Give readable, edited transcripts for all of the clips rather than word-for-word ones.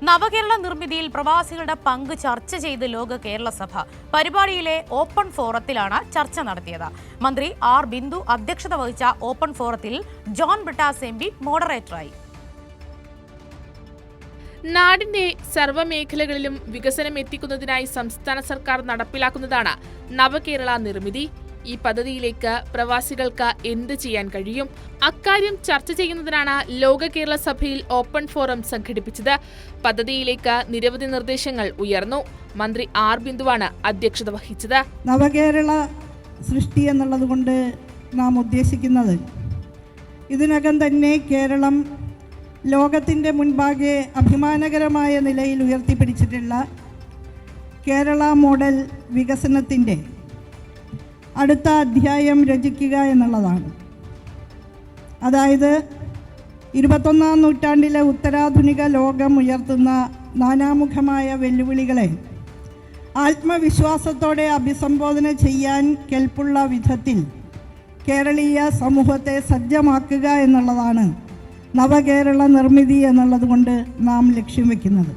നവകേരള നിർമ്മിതിയിൽ പ്രവാസികളുടെ പങ്ക് ചർച്ച ചെയ്ത് ലോക കേരള സഭ. പരിപാടിയിലെ ഓപ്പൺ ഫോറത്തിലാണ് ചർച്ച നടത്തിയത്. മന്ത്രി ആർ ബിന്ദു അധ്യക്ഷത വഹിച്ച ഓപ്പൺ ഫോറത്തിൽ ജോൺ ബ്രിട്ടാസ് MP മോഡറേറ്ററായി. നാടിന്റെ സർവ്വമേഖലകളിലും വികസനം എത്തിക്കുന്നതിനായി സംസ്ഥാന സർക്കാർ നടപ്പിലാക്കുന്നതാണ് നവകേരള നിർമ്മിതി. ഈ പദ്ധതിയിലേക്ക് പ്രവാസികൾക്ക് എന്ത് ചെയ്യാൻ കഴിയും? അക്കാര്യം ചർച്ച ചെയ്യുന്നതിനാണ് ലോക കേരള സഭയിൽ ഓപ്പൺ ഫോറം സംഘടിപ്പിച്ചത്. പദ്ധതിയിലേക്ക് നിരവധി നിർദ്ദേശങ്ങൾ ഉയർന്നു. മന്ത്രി ആർ ബിന്ദുവാണ് അധ്യക്ഷത വഹിച്ചത്. നവകേരള സൃഷ്ടി എന്നുള്ളത് കൊണ്ട് നാം ഉദ്ദേശിക്കുന്നത് ഇതിനകം തന്നെ കേരളം ലോകത്തിൻ്റെ മുൻപാകെ അഭിമാനകരമായ നിലയിൽ ഉയർത്തിപ്പിടിച്ചിട്ടുള്ള കേരള മോഡൽ വികസനത്തിൻ്റെ അടുത്ത അധ്യായം രചിക്കുക എന്നുള്ളതാണ്. അതായത് 21ാം നൂറ്റാണ്ടിലെ ഉത്തരാധുനിക ലോകം ഉയർത്തുന്ന നാനാമുഖമായ വെല്ലുവിളികളെ ആത്മവിശ്വാസത്തോടെ അഭിസംബോധന ചെയ്യാൻ കെൽപ്പുള്ള വിധത്തിൽ കേരളീയ സമൂഹത്തെ സജ്ജമാക്കുക എന്നുള്ളതാണ് നവകേരള നിർമ്മിതി എന്നുള്ളത് കൊണ്ട് നാം ലക്ഷ്യം വയ്ക്കുന്നത്.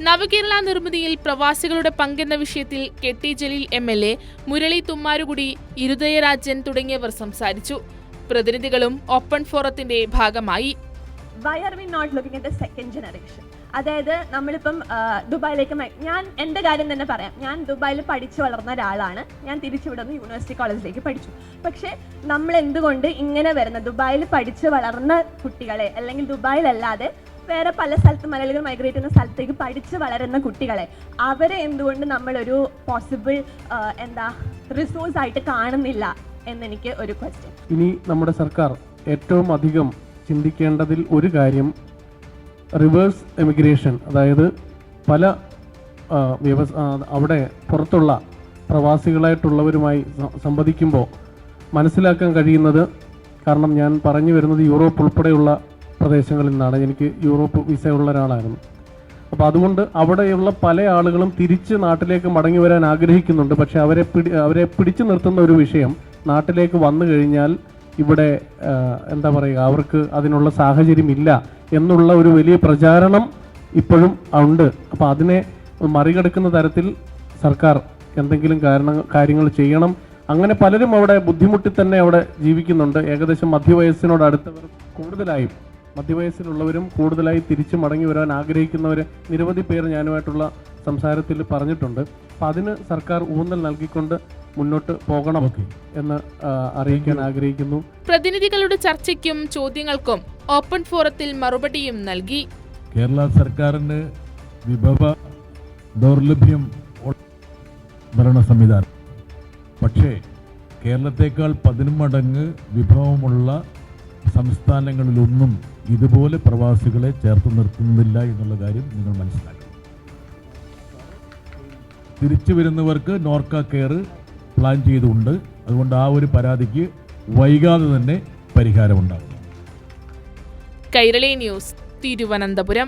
നവകേരള നിർമ്മിതിയിൽ പ്രവാസികളുടെ പങ്കെന്ന വിഷയത്തിൽ KT ജലീൽ MLA, മുരളി തുമ്മാരുകുടി, ഇരുദയരാജൻ തുടങ്ങിയവർ സംസാരിച്ചു. പ്രതിനിധികളും ഓപ്പൺ ഫോറത്തിന്റെ ഭാഗമായി. Why are we not looking at the second generation? അതായത് നമ്മളിപ്പം ദുബായിലേക്ക് ഞാൻ എൻ്റെ കാര്യം തന്നെ പറയാം. ഞാൻ ദുബായിൽ പഠിച്ചു വളർന്ന ഒരാളാണ്. ഞാൻ തിരിച്ചിവിടെ നിന്ന് യൂണിവേഴ്സിറ്റി കോളേജിലേക്ക് പഠിച്ചു. പക്ഷേ നമ്മൾ എന്തുകൊണ്ട് ഇങ്ങനെ വരുന്ന ദുബായിൽ പഠിച്ച് വളർന്ന കുട്ടികളെ, അല്ലെങ്കിൽ ദുബായിലല്ലാതെ വേറെ പല സ്ഥലത്ത് മലയാളികൾ മൈഗ്രേറ്റ് ചെയ്യുന്ന സ്ഥലത്തേക്ക് പഠിച്ച് വളരുന്ന കുട്ടികളെ, അവരെ എന്തുകൊണ്ട് നമ്മളൊരു പോസിബിൾ റിസോഴ്സ് ആയിട്ട് കാണുന്നില്ല എന്നെനിക്ക് ഒരു ക്വസ്റ്റ്യൻ. ഇനി നമ്മുടെ സർക്കാർ ഏറ്റവും അധികം ചിന്തിക്കേണ്ടതിൽ ഒരു കാര്യം റിവേഴ്സ് എമിഗ്രേഷൻ, അതായത് പല അവിടെ പുറത്തുള്ള പ്രവാസികളായിട്ടുള്ളവരുമായി സംവദിക്കുമ്പോൾ മനസ്സിലാക്കാൻ കഴിയുന്നത്, കാരണം ഞാൻ പറഞ്ഞു വരുന്നത് യൂറോപ്പ് ഉൾപ്പെടെയുള്ള പ്രദേശങ്ങളിൽ നിന്നാണ്. എനിക്ക് യൂറോപ്പ് വിസ ഉള്ള ഒരാളായിരുന്നു. അപ്പോൾ അതുകൊണ്ട് അവിടെയുള്ള പല ആളുകളും തിരിച്ച് നാട്ടിലേക്ക് മടങ്ങി വരാൻ ആഗ്രഹിക്കുന്നുണ്ട്. പക്ഷേ അവരെ പിടിച്ചു നിർത്തുന്ന ഒരു വിഷയം, നാട്ടിലേക്ക് വന്നു കഴിഞ്ഞാൽ ഇവിടെ എന്താ പറയുക, അവർക്ക് അതിനുള്ള സാഹചര്യമില്ല എന്നുള്ള ഒരു വലിയ പ്രചാരണം ഇപ്പോഴും ഉണ്ട്. അപ്പോൾ അതിനെ മറികടക്കുന്ന തരത്തിൽ സർക്കാർ എന്തെങ്കിലും കാര്യങ്ങൾ ചെയ്യണം. അങ്ങനെ പലരും അവിടെ ബുദ്ധിമുട്ടി തന്നെ അവിടെ ജീവിക്കുന്നുണ്ട്. ഏകദേശം മധ്യവയസ്സിനോട് അടുത്തവർ കൂടുതലായും, മധ്യവയസ്സിലുള്ളവരും കൂടുതലായി തിരിച്ചു മടങ്ങി വരാൻ ആഗ്രഹിക്കുന്നവർ നിരവധി പേർ ഞാനുമായിട്ടുള്ള സംസാരത്തിൽ പറഞ്ഞിട്ടുണ്ട്. അപ്പം അതിന് സർക്കാർ ഊന്നൽ നൽകിക്കൊണ്ട് മുന്നോട്ട് പോകണം എന്ന് അറിയിക്കാൻ ആഗ്രഹിക്കുന്നു. പ്രതിനിധികളുടെ ചർച്ചയ്ക്കും ചോദ്യങ്ങൾക്കും ഓപ്പൺ ഫോറത്തിൽ മറുപടിയും നൽകി. കേരള സർക്കാരിന് വിഭവ ദൗർലഭ്യം ഭരണ സംവിധാനം, പക്ഷേ കേരളത്തെക്കാൾ 10 മടങ്ങ് വിഭവമുള്ള സംസ്ഥാനങ്ങളിലൊന്നും ഇതുപോലെ പ്രവാസികളെ ചേർത്ത് നിർത്തുന്നില്ല എന്നുള്ള കാര്യം നിങ്ങൾ മനസ്സിലാക്കണം. തിരിച്ചു വരുന്നവർക്ക് നോർക്ക കെയർ പ്ലാൻ ചെയ്തുകൊണ്ട്, അതുകൊണ്ട് ആ ഒരു പരാതിക്ക് വൈകാതെ തന്നെ പരിഹാരമുണ്ടാകും. കൈരളി ന്യൂസ്, തിരുവനന്തപുരം.